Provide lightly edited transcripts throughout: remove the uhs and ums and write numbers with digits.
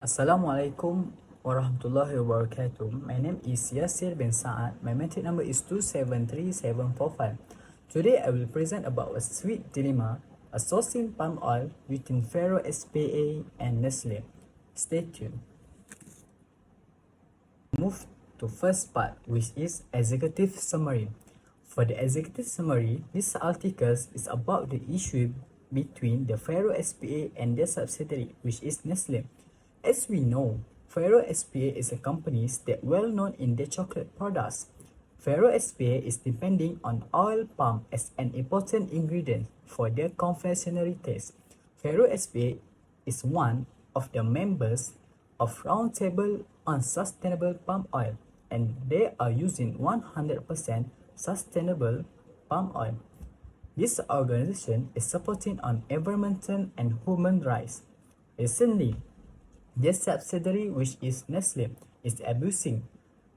Assalamualaikum warahmatullahi wabarakatuh. My name is Yasir Bin Saad. My metric number is 273745. Today I will present about a sweet dilemma, a sourcing palm oil between Ferro SPA and Nestle. Stay tuned. Move to first part, which is executive summary. For the executive summary, this article is about the issue between the Ferro SPA and their subsidiary, which is Nestle. As we know, Ferro SPA is a company that well known in their chocolate products. Ferro SPA is depending on oil palm as an important ingredient for their confectionery taste. Ferro SPA is one of the members of Roundtable on Sustainable Palm Oil, and they are using 100% sustainable palm oil. This organization is supporting on environmental and human rights. Recently, their subsidiary, which is Nestle, is abusing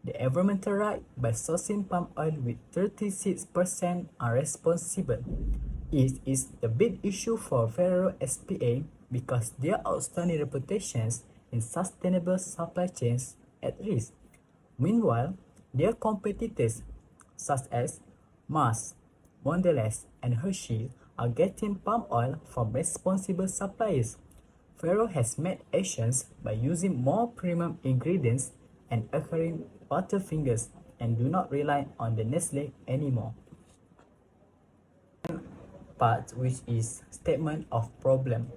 the environmental right by sourcing palm oil with 36% irresponsible. It is the big issue for Ferrero SPA because their outstanding reputations in sustainable supply chains at risk. Meanwhile, their competitors such as Mars, Mondelez, and Hershey are getting palm oil from responsible suppliers. Ferrero has made actions by using more premium ingredients and acquiring Butterfingers and do not rely on the Nestle anymore. Part, which is statement of problem.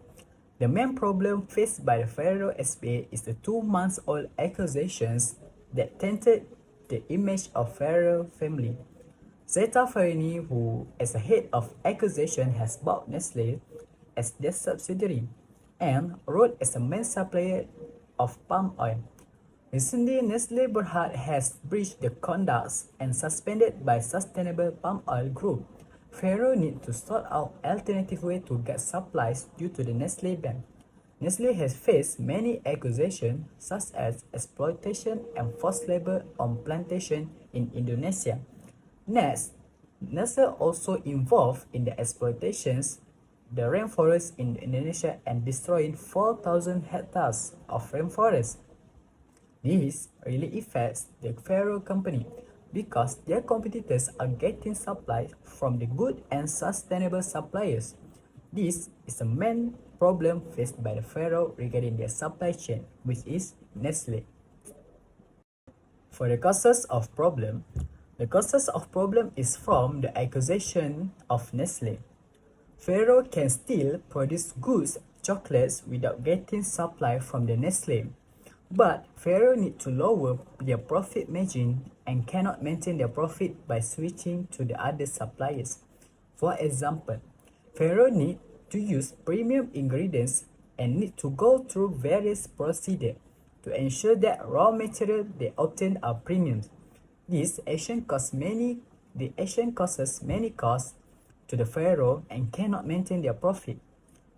The main problem faced by the Ferrero SPA is the 2-month-old accusations that tainted the image of Ferrero family. Zeta Farini, who as a head of accusation has bought Nestle as their subsidiary and role as a main supplier of palm oil. Recently, Nestle Berhad has breached the conducts and suspended by Sustainable Palm Oil Group. Ferrero need to sort out alternative way to get supplies due to the Nestle ban. Nestle has faced many accusations such as exploitation and forced labor on plantation in Indonesia. Next, Nestle also involved in the exploitations the rainforest in Indonesia and destroying 4,000 hectares of rainforest. This really affects the Ferrero company because their competitors are getting supplies from the good and sustainable suppliers. This is the main problem faced by the Ferrero regarding their supply chain, which is Nestle. For the causes of problem, the causes of problem is from the accusation of Nestle. Ferrero can still produce goods chocolates without getting supply from the Nestle. But Ferrero need to lower their profit margin and cannot maintain their profit by switching to the other suppliers. For example, Ferrero need to use premium ingredients and need to go through various procedures to ensure that raw material they obtain are premiums. This action causes many costs to the Ferrero and cannot maintain their profit.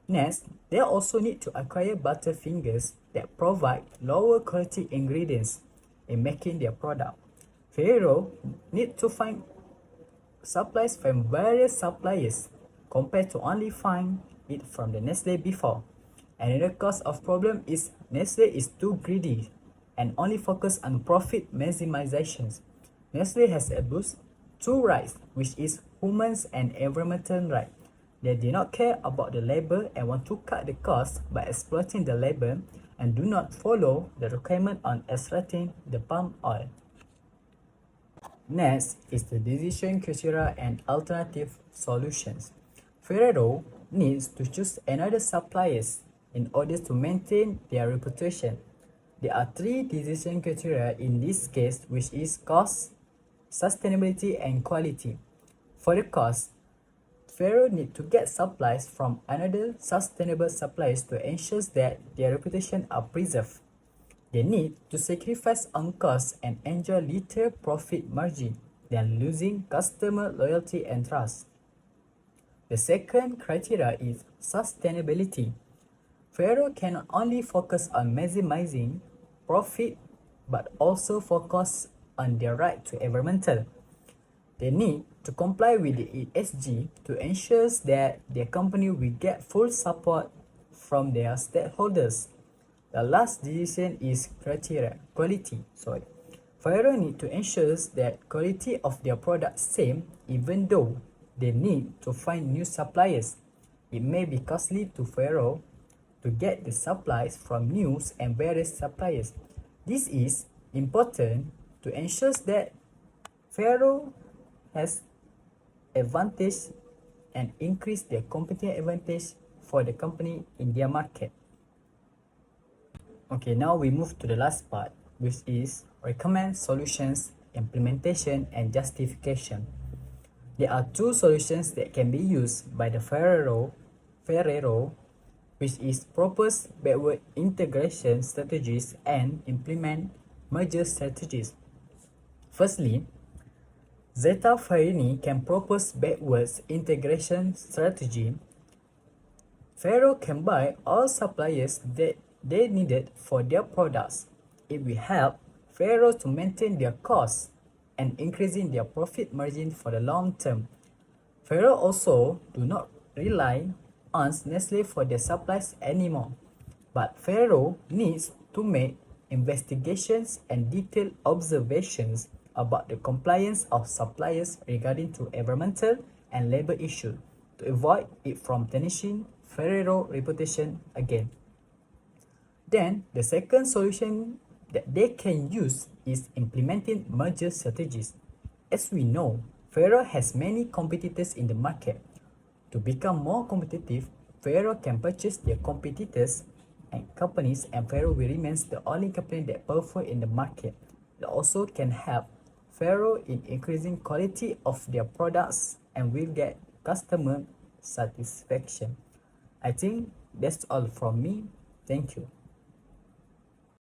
Next, they also need to acquire Butterfingers that provide lower quality ingredients in making their product. Ferrero need to find supplies from various suppliers compared to only find it from the Nestle before. Another cause of problem is Nestle is too greedy and only focus on profit maximizations. Nestle has abused two rights, which is humans and environmental rights. They do not care about the labor and want to cut the cost by exploiting the labor and do not follow the requirement on extracting the palm oil. Next is the decision criteria and alternative solutions. Ferrero needs to choose another suppliers in order to maintain their reputation. There are 3 decision criteria in this case, which is cost, sustainability, and quality. For the cost, Ferrero need to get supplies from another sustainable suppliers to ensure that their reputation are preserved. They need to sacrifice on costs and enjoy little profit margin than losing customer loyalty and trust. The second criteria is sustainability. Ferrero cannot only focus on maximizing profit but also focus on their right to environmental. They need to comply with the ESG to ensure that their company will get full support from their stakeholders. The last decision is quality. Faro need to ensure that quality of their product same even though they need to find new suppliers. It may be costly to Faro to get the supplies from new and various suppliers. This is important to ensure that Faro has advantage and increase their competitive advantage for the company in their market. Okay, now we move to the last part, which is recommend solutions, implementation, and justification. There are two solutions that can be used by the Ferrero, which is propose backward integration strategies and implement merger strategies. Firstly, Zeta Farini can propose backwards integration strategy. Ferrero can buy all suppliers that they needed for their products. It will help Ferrero to maintain their costs and increasing their profit margin for the long term. Ferrero also do not rely on Nestle for their supplies anymore, but Ferrero needs to make investigations and detailed observations about the compliance of suppliers regarding to environmental and labor issues to avoid it from tarnishing Ferrero reputation again. Then the second solution that they can use is implementing merger strategies. As we know, Ferrero has many competitors in the market. To become more competitive, Ferrero can purchase their competitors and companies, and Ferrero will remain the only company that powerful in the market. It also can help Ferrero in increasing quality of their products and will get customer satisfaction. I think that's all from me. Thank you.